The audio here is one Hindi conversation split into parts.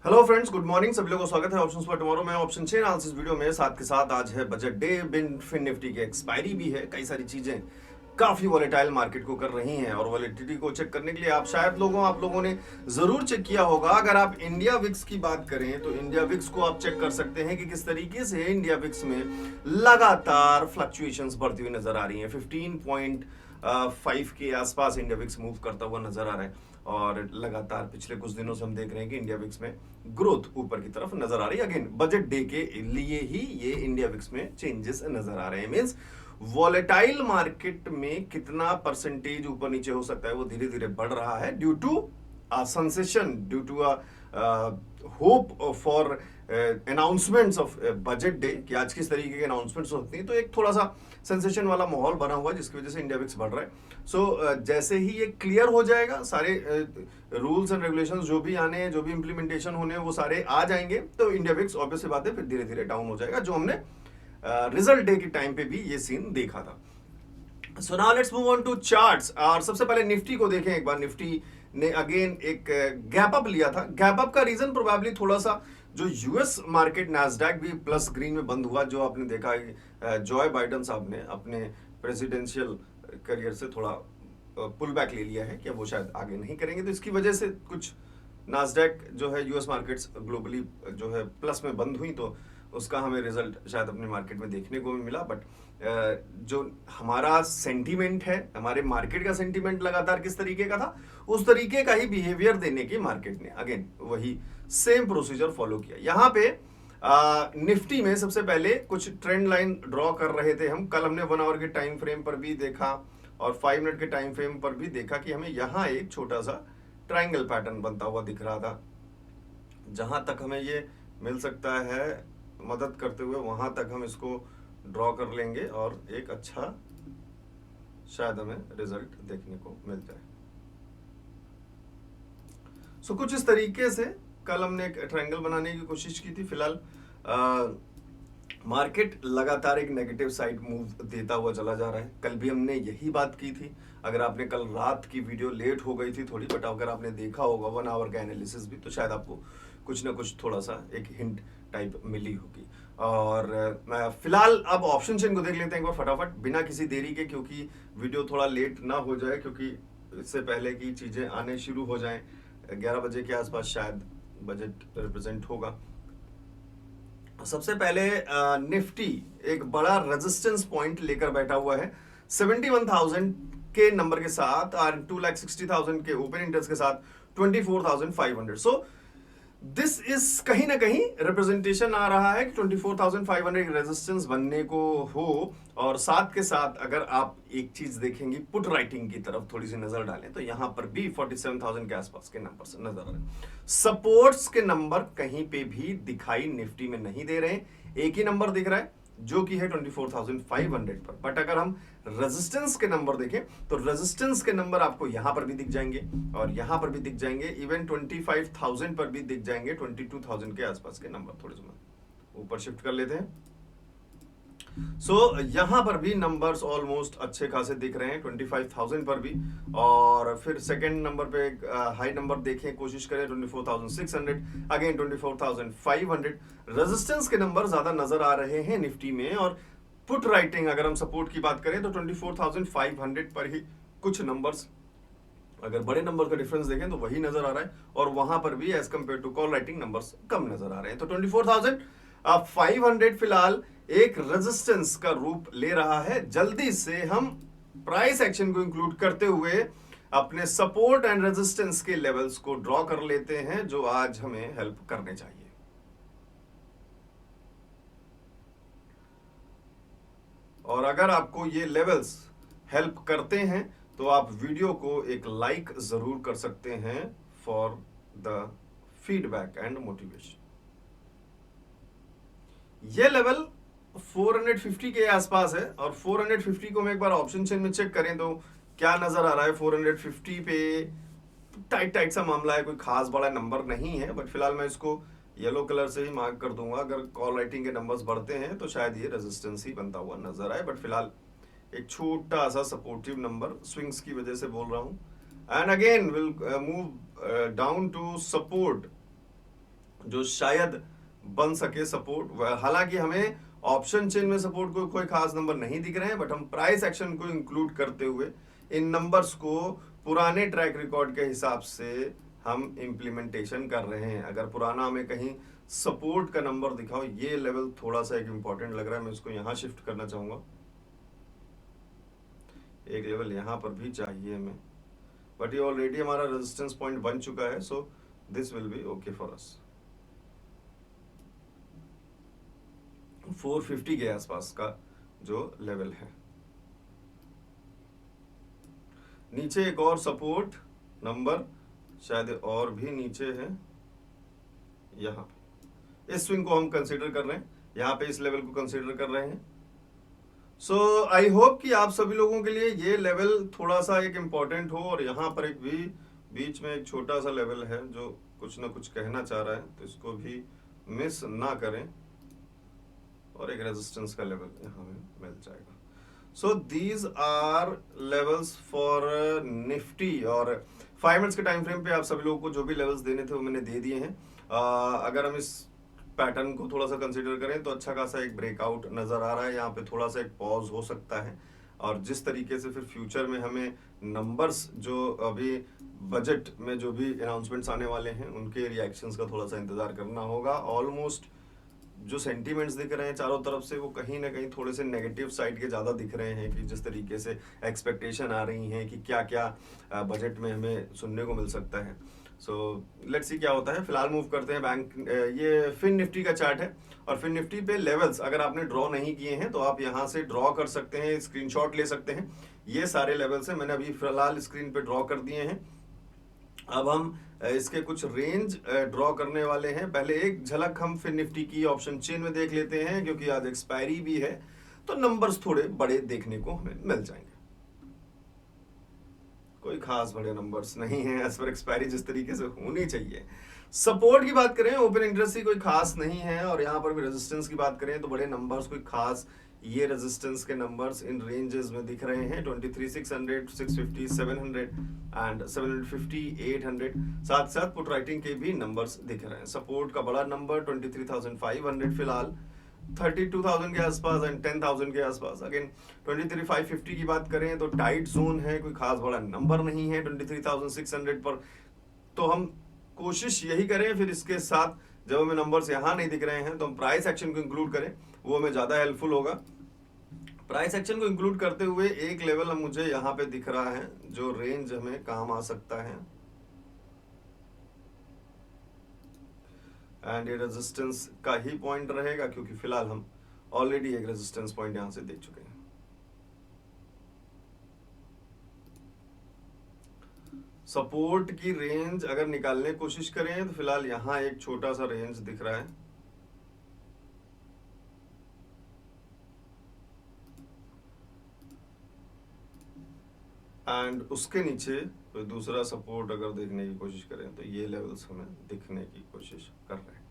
Hello friends, good morning. सभी लोगों का स्वागत है ऑप्शंस पर टुमारो में। ऑप्शन चेन एनालिसिस वीडियो में साथ के साथ आज है बजट डे। बिन फिन निफ्टी की एक्सपायरी भी है। कई सारी चीजें काफी वॉलेटाइल मार्केट को कर रही हैं और वॉलेटिलिटी को चेक करने के लिए आप लोगों ने जरूर चेक किया होगा। अगर आप इंडिया विक्स की बात करें तो इंडिया विक्स को आप चेक कर सकते हैं कि किस तरीके से इंडिया विक्स में लगातार फ्लक्चुएशंस बढ़ती हुई नजर आ रही हैं। 15.5 के आसपास इंडिया विक्स मूव करता हुआ नजर आ रहा है और लगातार पिछले कुछ दिनों से हम देख रहे हैं कि इंडिया विक्स में ग्रोथ ऊपर की तरफ नजर आ रही है। अगेन बजट डे के लिए ही ये इंडिया विक्स में चेंजेस नजर आ रहे हैं। मींस वॉलेटाइल मार्केट में कितना परसेंटेज ऊपर नीचे हो सकता है वो धीरे धीरे बढ़ रहा है due to sensation, due to hope for announcements of budget day कि आज किस तरीके के अनाउंसमेंट्स होती हैं। तो एक थोड़ा सा सेंसेशन वाला माहौल बना हुआ है जिसकी वजह से इंडिया विक्स बढ़ रहा है। सो जैसे ही ये क्लियर हो जाएगा, सारे रूल्स एंड रेगुलेशंस जो भी आने हैं, जो भी इंप्लीमेंटेशन होने हैं, वो सारे आ जाएंगे तो इंडिया विक्स ऑब्वियस सी बात है फिर धीरे धीरे डाउन हो जाएगा, जो हमने रिजल्ट डे के टाइम पे भी ये सीन देखा था। So now let's move on to charts. और सबसे पहले निफ्टी को देखें एक बार। निफ्टी ने अगेन एक गैप अप लिया था। गैप अप का रीजन प्रोबेबली थोड़ा सा जो यूएस मार्केट नैस्डैक भी प्लस ग्रीन में बंद हुआ, जो आपने देखा जॉय बाइडन साहब ने अपने प्रेसिडेंशियल करियर से थोड़ा पुल बैक ले लिया है कि वो शायद आगे नहीं करेंगे, तो इसकी वजह से कुछ नास्डैक जो है यूएस मार्केट्स ग्लोबली जो है प्लस में बंद हुई, तो उसका हमें रिजल्ट शायद अपने मार्केट में देखने को भी मिला। बट जो हमारा सेंटीमेंट है, हमारे मार्केट का सेंटीमेंट लगातार किस तरीके का था, उस तरीके का ही बिहेवियर देने की मार्केट ने अगेन वही सेम प्रोसीजर फॉलो किया। यहाँ पे निफ्टी में सबसे पहले कुछ ट्रेंड लाइन ड्रॉ कर रहे थे हम। कल हमने 1 आवर के टाइम फ्रेम पर भी देखा और 5 मिनट के टाइम फ्रेम पर भी देखा कि हमें यहाँ एक छोटा सा ट्रायंगल पैटर्न बनता हुआ दिख रहा था। जहां तक हमें ये मिल सकता है मदद करते हुए, वहां तक हम इसको ड्रॉ कर लेंगे और एक अच्छा शायद हमें रिजल्ट देखने को मिल जाए। सो कुछ इस तरीके से कल हमने एक ट्रायंगल बनाने की कोशिश की थी। फिलहाल मार्केट लगातार एक नेगेटिव साइड मूव देता हुआ चला जा रहा है। कल भी हमने यही बात की थी। अगर आपने कल रात की वीडियो लेट हो गई थी थोड़ी, बट अगर आपने देखा होगा 1 आवर का एनालिसिस भी, तो शायद आपको कुछ ना कुछ थोड़ा सा एक हिंट टाइप मिली होगी। और फिलहाल अब ऑप्शन चेन को देख लेते हैं एक बार फटाफट बिना किसी देरी के, क्योंकि वीडियो थोड़ा लेट ना हो जाए, क्योंकि इससे पहले की चीजें आने शुरू हो जाएं। 11 बजे के आसपास शायद बजट रिप्रेजेंट होगा। सबसे पहले निफ्टी एक बड़ा रेजिस्टेंस पॉइंट लेकर बैठा हुआ है 71,000 के नंबर के साथ और 2,60,000 के ओपन इंटरेस्ट के साथ 24,500। सो दिस इज कहीं ना कहीं रिप्रेजेंटेशन आ रहा है कि 24,500 रेजिस्टेंस बनने को हो। और साथ के साथ अगर आप एक चीज देखेंगे पुट राइटिंग की तरफ थोड़ी सी नजर डालें, तो यहां पर भी 47,000 के आसपास के नंबर नजर आ रहे हैं। सपोर्ट्स के नंबर कहीं पे भी दिखाई निफ्टी में नहीं दे रहे हैं। एक ही नंबर दिख रहा है जो कि है 24,500 पर। बट अगर हम रेजिस्टेंस के नंबर देखें तो रेजिस्टेंस के नंबर आपको यहां पर भी दिख जाएंगे और यहां पर भी दिख जाएंगे, इवन 25,000 पर भी दिख जाएंगे। 22,000 के आसपास के नंबर थोड़े से ऊपर शिफ्ट कर लेते हैं। सो यहां पर भी नंबर्स ऑलमोस्ट अच्छे खासे दिख रहे हैं 25,000 पर भी। और फिर सेकंड नंबर पे हाई नंबर देखें, कोशिश करें 24,600, अगेन 24,500। रेजिस्टेंस के नंबर ज्यादा नजर आ रहे हैं निफ्टी में। और पुट राइटिंग अगर हम सपोर्ट की बात करें तो 24,500 पर ही कुछ नंबर्स, अगर बड़े नंबर का डिफरेंस देखें तो वही नजर आ रहा है। और वहां पर भी as compare to call writing numbers कम नजर आ रहे हैं। तो 24,500 फिलहाल एक रेजिस्टेंस का रूप ले रहा है। जल्दी से हम प्राइस एक्शन को इंक्लूड करते हुए अपने सपोर्ट एंड रेजिस्टेंस के लेवल्स को ड्रॉ कर लेते हैं, जो आज हमें हेल्प करने चाहिए। और अगर आपको ये लेवल्स हेल्प करते हैं तो आप वीडियो को एक लाइक जरूर कर सकते हैं for the feedback and motivation. ये लेवल 450 के आसपास है और 450 को हम एक बार ऑप्शन चेन में चेक करें तो क्या नजर आ रहा है। 450 पे टाइट टाइट सा मामला है, कोई खास बड़ा नंबर नहीं है। बट फिलहाल मैं इसको येलो कलर से ही मार्क कर दूंगा। अगर कॉल राइटिंग के नंबर्स बढ़ते हैं तो शायद ये रेजिस्टेंस ही बनता हुआ नजर आए। बट फिलहाल एक छोटा सा सपोर्टिव नंबर स्विंग्स की वजह से बोल रहा हूं। And again will move down to support जो शायद बन सके सपोर्ट। हालांकि हमें ऑप्शन चेन में सपोर्ट को कोई खास नंबर नहीं दिख रहे हैं, बट हम प्राइस एक्शन को इंक्लूड करते हुए इन नंबर्स को पुराने ट्रैक रिकॉर्ड के हिसाब से हम इम्प्लीमेंटेशन कर रहे हैं। अगर पुराना हमें कहीं सपोर्ट का नंबर दिखाओ, ये लेवल थोड़ा सा एक इंपॉर्टेंट लग रहा है, मैं इसको यहां शिफ्ट करना चाहूंगा। एक लेवल यहां पर भी चाहिए हमें, बट ये ऑलरेडी हमारा रेजिस्टेंस पॉइंट बन चुका है, so this will be okay for us. 450 के आसपास का जो लेवल है। नीचे एक और सपोर्ट नंबर शायद और भी नीचे है, यहां पे इस स्विंग को हम कंसीडर कर रहे हैं, यहां पे इस लेवल को कंसीडर कर रहे हैं। सो आई होप कि आप सभी लोगों के लिए ये लेवल थोड़ा सा एक इम्पॉर्टेंट हो, और यहाँ पर एक भी बीच में एक छोटा सा लेवल है जो कुछ ना कुछ कहना चाह रहा है, तो इसको भी मिस ना करें, और एक रेजिस्टेंस का लेवल यहाँ में मिल जाएगा। So these are levels for Nifty, और 5 मिनट्स के टाइम फ्रेम पे आप सभी लोगों को जो भी लेवल्स देने थे वो मैंने दे दिए हैं। अगर हम इस पैटर्न को थोड़ा सा कंसीडर करें तो अच्छा खासा एक ब्रेकआउट नजर आ रहा है, यहाँ पे थोड़ा सा एक पॉज हो सकता है, और जिस तरीके से फिर फ्यूचर में हमें नंबर्स जो अभी बजट में जो भी अनाउंसमेंट्स आने वाले हैं उनके रिएक्शंस का थोड़ा सा इंतजार करना होगा। ऑलमोस्ट जो सेंटीमेंट्स दिख रहे हैं चारों तरफ से वो कहीं ना कहीं थोड़े से नेगेटिव साइड के ज़्यादा दिख रहे हैं, कि जिस तरीके से एक्सपेक्टेशन आ रही हैं कि क्या क्या बजट में हमें सुनने को मिल सकता है। सो लेट्स सी क्या होता है। फिलहाल मूव करते हैं बैंक, ये फिन निफ्टी का चार्ट है, और फिन निफ्टी पे लेवल्स अगर आपने ड्रॉ नहीं किए हैं तो आप यहाँ से ड्रॉ कर सकते हैं, स्क्रीनशॉट ले सकते हैं। ये सारे लेवल्स हैं, मैंने अभी फिलहाल स्क्रीन पे ड्रॉ कर दिए हैं। अब हम इसके कुछ रेंज ड्रॉ करने वाले हैं। पहले एक झलक हम फिन निफ्टी की ऑप्शन चेन में देख लेते हैं, क्योंकि आज एक्सपायरी भी है तो नंबर्स थोड़े बड़े देखने को हमें मिल जाएंगे। कोई खास बड़े नंबर्स नहीं है एज पर एक्सपायरी जिस तरीके से होनी चाहिए। सपोर्ट की बात करें, ओपन इंटरेस्ट की कोई खास नहीं है, और यहाँ पर भी रेजिस्टेंस की बात करें तो बड़े नंबर्स कोई खास, ये रेजिस्टेंस के नंबर्स इन रेंजेस में दिख रहे हैं 23,600, 650, 700 एंड 750, 800। साथ साथ पुट राइटिंग के भी नंबर्स दिख रहे हैं। सपोर्ट का बड़ा नंबर 23,500 फिलहाल, 32,000 के आसपास एंड 10,000 के आसपास। अगेन 23,550 की बात करें तो टाइट जोन है, कोई खास बड़ा नंबर नहीं है 23,600 पर। तो हम कोशिश यही करें, फिर इसके साथ जब हमें नंबर्स यहाँ नहीं दिख रहे हैं तो हम प्राइस एक्शन को इंक्लूड करें, वो हमें ज़्यादा हेल्पफुल होगा। प्राइस एक्शन को इंक्लूड करते हुए एक लेवल मुझे यहाँ पे दिख रहा है जो रेंज हमें काम आ सकता है, एंड ये रेजिस्टेंस का ही पॉइंट रहेगा, क्योंकि फिलहाल हम ऑलरेडी एक रेजिस्टेंस पॉइंट यहां से देख चुके हैं। सपोर्ट की रेंज अगर निकालने की कोशिश करें तो फिलहाल यहां एक छोटा सा रेंज दिख रहा है, एंड उसके नीचे कोई दूसरा सपोर्ट अगर देखने की कोशिश करें तो ये लेवल्स हमें दिखने की कोशिश कर रहे हैं।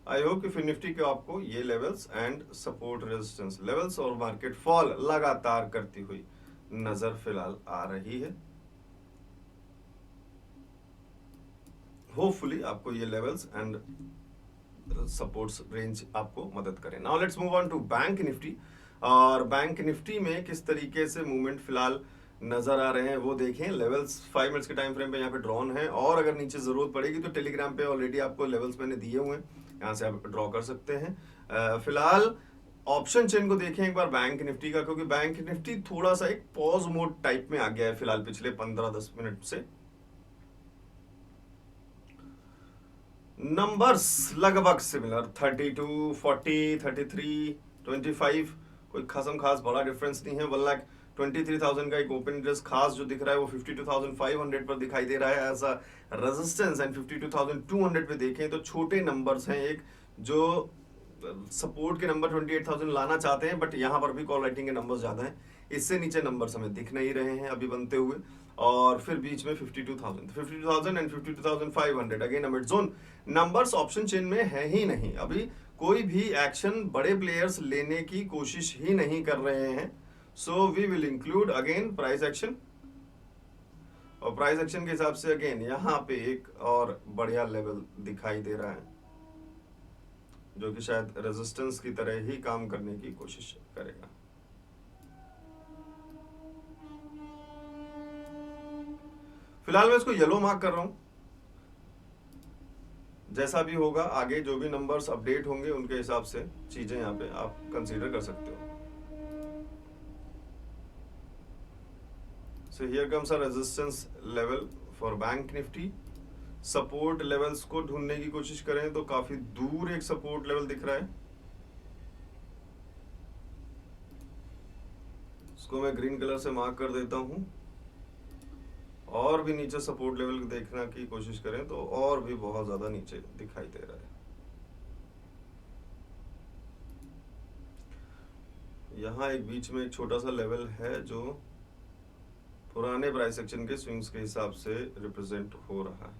आई होप कि फिन निफ्टी के आपको ये levels and support resistance levels और मार्केट फॉल लगातार करती हुई नजर फिलहाल आ रही है। होपफुली आपको ये लेवल्स एंड सपोर्ट्स रेंज आपको मदद करें। Now let's move on to Bank Nifty, और बैंक निफ्टी में किस तरीके से मूवमेंट फिलहाल नजर आ रहे हैं वो देखें। लेवल्स 5 मिनट्स के टाइम फ्रेम पे यहाँ पे ड्रॉन है, और अगर नीचे जरूरत पड़ेगी तो टेलीग्राम पे ऑलरेडी आपको लेवल्स मैंने दिए हुए हैं, यहाँ से आप ड्रॉ कर सकते हैं। फिलहाल ऑप्शन चेन को देखें एक बार बैंक निफ्टी का, क्योंकि बैंक निफ्टी थोड़ा सा एक पॉज मोड टाइप में आ गया है फिलहाल पिछले 15-10 मिनट से। नंबर्स लगभग सिमिलर 32, 40, 33, 25, कोई खास बड़ा डिफरेंस नहीं है। 1,23,000 का एक ओपन इंटरेस्ट खास जो दिख रहा है वो 52,500 पर दिखाई दे रहा है एज अ रेजिस्टेंस, एंड 52,200 पे देखें तो छोटे नंबर्स हैं, एक जो सपोर्ट के नंबर 28,000 लाना चाहते हैं, बट यहाँ पर भी कॉल राइटिंग के नंबर्स ज्यादा हैं, इससे नीचे नंबर्स हमें दिख नहीं रहे हैं अभी बनते हुए। और फिर बीच में 52,000 and 52,500 again a mid zone. Numbers option chain में है ही नहीं, अभी कोई भी एक्शन बड़े प्लेयर्स लेने की कोशिश ही नहीं कर रहे हैं। So we will include again price action, और प्राइस एक्शन के हिसाब से अगेन यहाँ पे एक और बढ़िया लेवल दिखाई दे रहा है, जो कि शायद रेजिस्टेंस की तरह ही काम करने की कोशिश करेगा। फिलहाल मैं इसको येलो मार्क कर रहा हूं। जैसा भी होगा आगे जो भी नंबर्स अपडेट होंगे उनके हिसाब से चीजें यहाँ पे आप कंसीडर कर सकते हो। So here comes a resistance level for bank Nifty. Support levels को ढूंढने की कोशिश करें तो काफी दूर एक सपोर्ट लेवल दिख रहा है, इसको मैं ग्रीन कलर से मार्क कर देता हूं। और भी नीचे सपोर्ट लेवल देखने की कोशिश करें तो और भी बहुत ज्यादा नीचे दिखाई दे रहा है। यहाँ एक बीच में एक छोटा सा लेवल है जो पुराने प्राइस एक्शन के स्विंग्स के हिसाब से रिप्रेजेंट हो रहा है।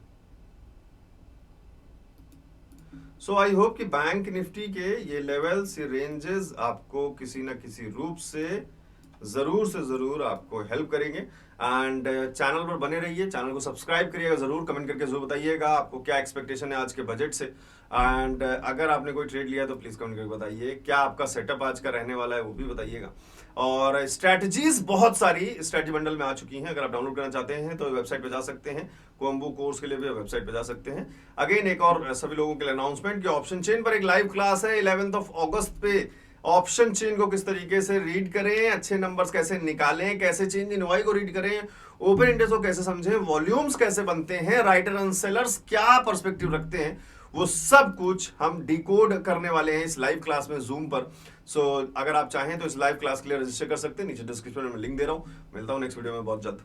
सो आई होप कि बैंक निफ्टी के ये लेवल्स, ये रेंजेस आपको किसी न किसी रूप से जरूर आपको हेल्प करेंगे। एंड चैनल पर बने रहिए, चैनल को सब्सक्राइब करिएगा जरूर, कमेंट करके जरूर बताइएगा आपको क्या एक्सपेक्टेशन है आज के बजट से। एंड अगर आपने कोई ट्रेड लिया तो प्लीज कमेंट करके बताइए क्या आपका सेटअप आज का रहने वाला है, वो भी बताइएगा। और स्ट्रैटेजीज बहुत सारी स्ट्रैटेजी बंडल में आ चुकी हैं, अगर आप डाउनलोड करना चाहते हैं तो वेबसाइट पे जा सकते हैं। कोम्बो कोर्स के लिए भी वेबसाइट पे जा सकते हैं। अगेन एक और सभी लोगों के लिए अनाउंसमेंट कि ऑप्शन चेन पर एक लाइव क्लास है 11 अगस्त पे। ऑप्शन चेन को किस तरीके से रीड करें, अच्छे नंबर्स कैसे निकालें, कैसे चेंज इन वाई को रीड करें, ओपन इंडेक्स को कैसे समझें, वॉल्यूम्स कैसे बनते हैं, राइटर एंड सेलर्स क्या पर्सपेक्टिव रखते हैं, वो सब कुछ हम डिकोड करने वाले हैं इस लाइव क्लास में जूम पर। सो अगर आप चाहें तो इस लाइव क्लास के लिए रजिस्टर कर सकते हैं, नीचे डिस्क्रिप्शन में लिंक दे रहा हूं। मिलता हूं नेक्स्ट वीडियो में बहुत जल्द।